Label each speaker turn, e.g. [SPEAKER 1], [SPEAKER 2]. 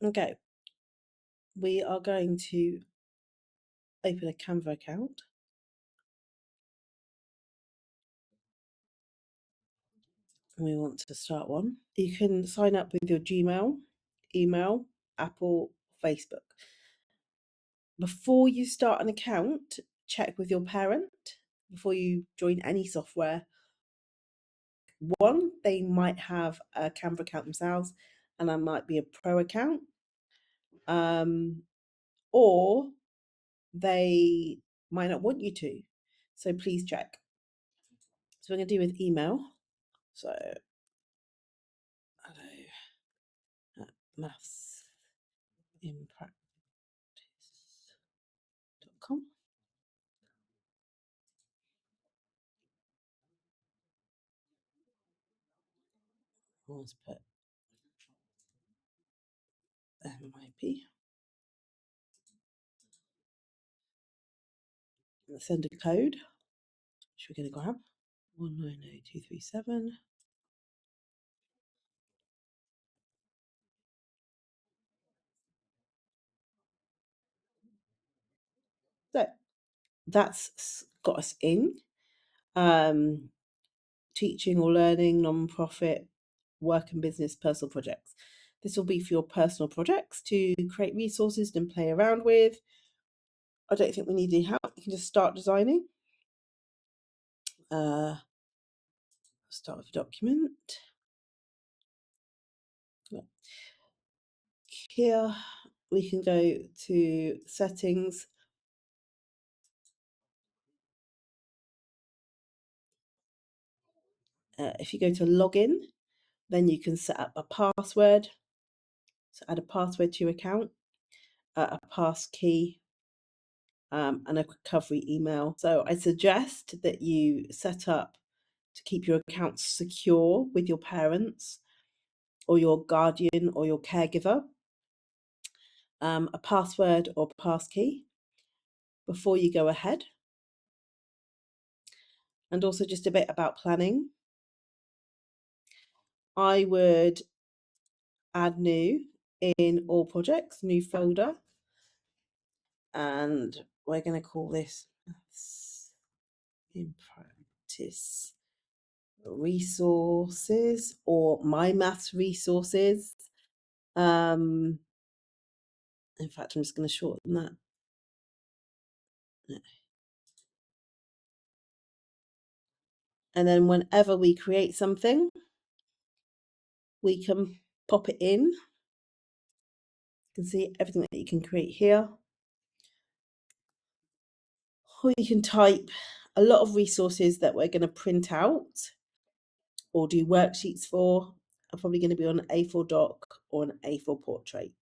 [SPEAKER 1] Okay, we are going to open a Canva account. We want to start one. You can sign up with your Gmail, email, Apple, Facebook. Before you start an account, check with your parent before you join any software. One, they might have a Canva account themselves, and that might be a pro account, or they might not want you to. So please check. So we're going to do with email. So hello at mathsinpractice.com. Let's put MIP. Let's send a code, which we're going to grab 190237. So that's got us in. Teaching or learning, non-profit, work and business, personal projects. This will be for your personal projects to create resources and play around with. I don't think we need any help. You can just start designing. Start with a document. Here we can go to settings. If you go to login, then you can set up a password. So add a password to your account, a pass key, and a recovery email. So I suggest that you set up to keep your accounts secure with your parents or your guardian or your caregiver, a password or pass key before you go ahead. And also just a bit about planning. I would add new in all projects, new folder, and we're going to call this Maths in Practice Resources or My Maths Resources. In fact, I'm just going to shorten that. And then whenever we create something, we can pop it in. You can see everything that you can create here. Or you can type a lot of resources that we're going to print out or do worksheets for are probably going to be on an A4 doc or an A4 portrait.